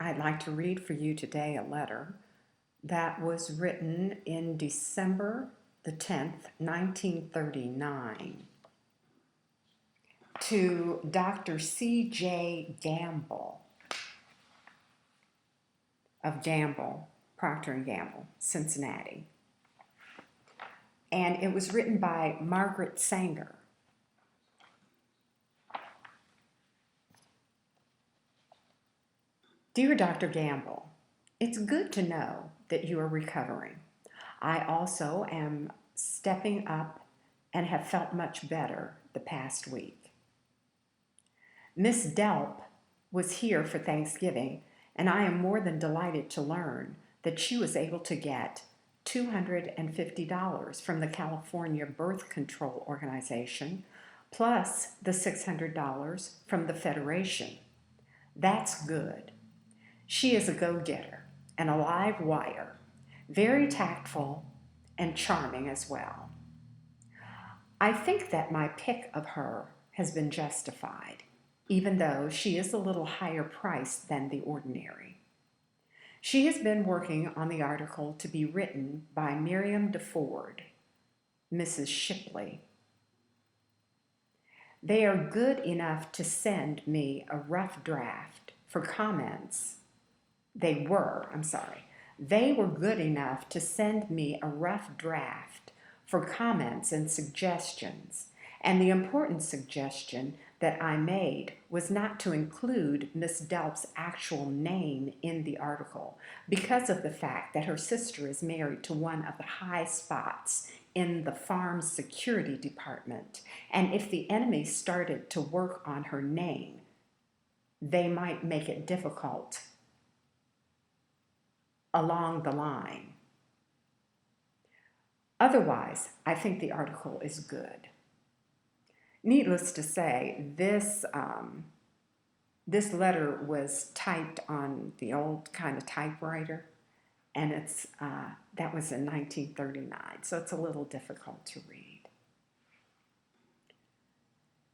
I'd like to read for you today a letter that was written in December the 10th, 1939, to Dr. C.J. Gamble of Gamble, Procter & Gamble, Cincinnati. And it was written by Margaret Sanger. Dear Dr. Gamble, it's good to know that you are recovering. I also am stepping up and have felt much better the past week. Miss Delp was here for Thanksgiving, and I am more than delighted to learn that she was able to get $250 from the California Birth Control Organization, plus the $600 from the Federation. That's good. She is a go-getter and a live wire, very tactful and charming as well. I think that my pick of her has been justified, even though she is a little higher priced than the ordinary. She has been working on the article to be written by Miriam DeFord, Mrs. Shipley. They are good enough to send me a rough draft for comments. They were good enough to send me a rough draft for comments and suggestions, and the important suggestion that I made was not to include Miss Delp's actual name in the article because of the fact that her sister is married to one of the high spots in the farm security department, and if the enemy started to work on her name, they might make it difficult along the line. Otherwise, I think the article is good. Needless to say, this letter was typed on the old kind of typewriter, and that was in 1939, so it's a little difficult to read.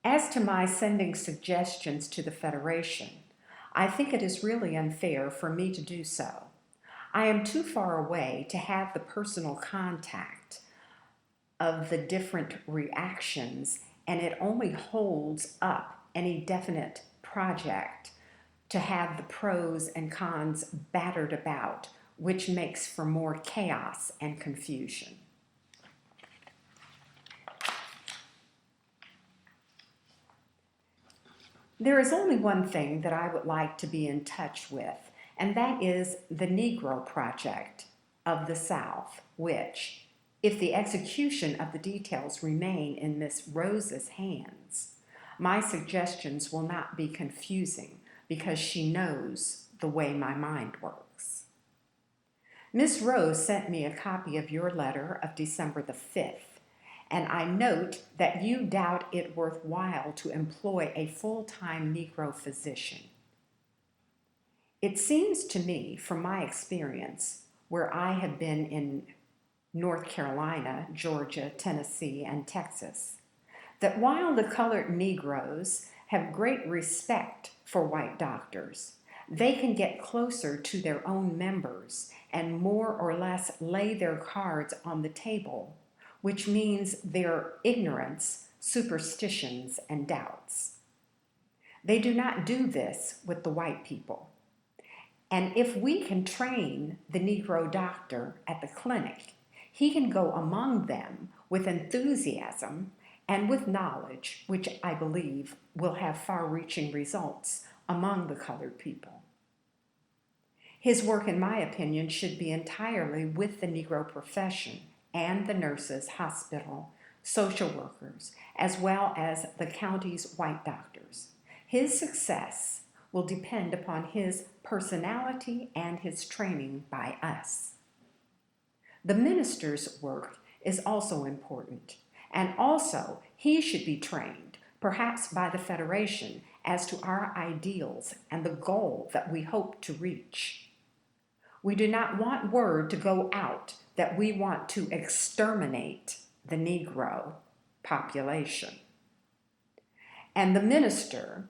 As to my sending suggestions to the Federation, I think it is really unfair for me to do so. I am too far away to have the personal contact of the different reactions, and it only holds up any definite project to have the pros and cons battered about, which makes for more chaos and confusion. There is only one thing that I would like to be in touch with, and that is the Negro Project of the South, which, if the execution of the details remain in Miss Rose's hands, my suggestions will not be confusing because she knows the way my mind works. Miss Rose sent me a copy of your letter of December the 5th, and I note that you doubt it worthwhile to employ a full-time Negro physician. It seems to me, from my experience, where I have been in North Carolina, Georgia, Tennessee, and Texas, that while the colored Negroes have great respect for white doctors, they can get closer to their own members and more or less lay their cards on the table, which means their ignorance, superstitions, and doubts. They do not do this with the white people. And if we can train the Negro doctor at the clinic, he can go among them with enthusiasm and with knowledge, which I believe will have far-reaching results among the colored people. His work, in my opinion, should be entirely with the Negro profession and the nurses, hospital, social workers, as well as the county's white doctors. His success will depend upon his personality and his training by us. The minister's work is also important, and also he should be trained, perhaps by the Federation, as to our ideals and the goal that we hope to reach. We do not want word to go out that we want to exterminate the Negro population. And the minister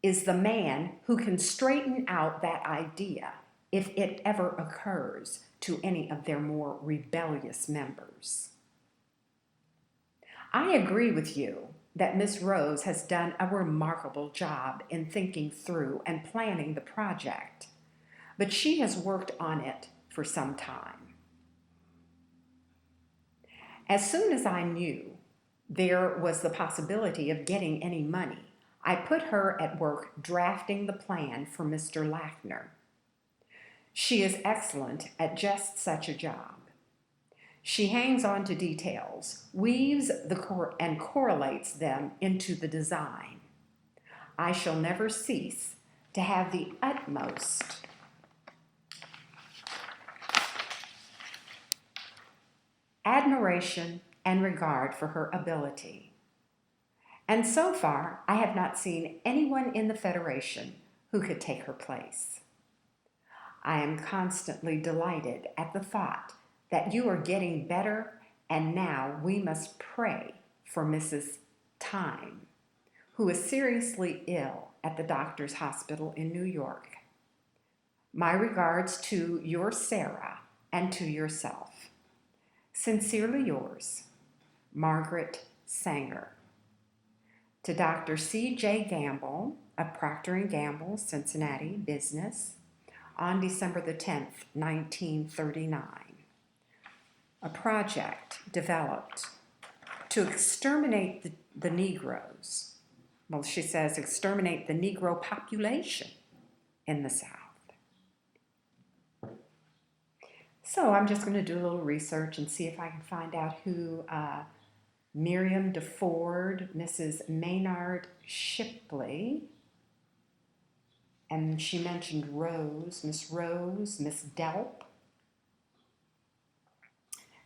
is the man who can straighten out that idea if it ever occurs to any of their more rebellious members. I agree with you that Miss Rose has done a remarkable job in thinking through and planning the project, but she has worked on it for some time. As soon as I knew there was the possibility of getting any money, I put her at work drafting the plan for Mr. Lackner. She is excellent at just such a job. She hangs on to details, weaves and correlates them into the design. I shall never cease to have the utmost admiration and regard for her ability. And so far, I have not seen anyone in the Federation who could take her place. I am constantly delighted at the thought that you are getting better, and now we must pray for Mrs. Time, who is seriously ill at the doctor's hospital in New York. My regards to your Sarah and to yourself. Sincerely yours, Margaret Sanger. To Dr. C.J. Gamble of Procter & Gamble, Cincinnati Business, on December the 10th, 1939. A project developed to exterminate the Negroes. Well, she says exterminate the Negro population in the South. So I'm just going to do a little research and see if I can find out who Miriam DeFord, Mrs. Maynard Shipley, and she mentioned Rose, Miss Delp.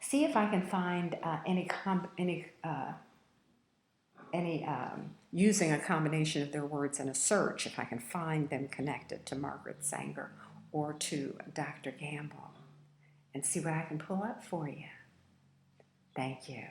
See if I can find using a combination of their words in a search, if I can find them connected to Margaret Sanger or to Dr. Gamble, and see what I can pull up for you. Thank you.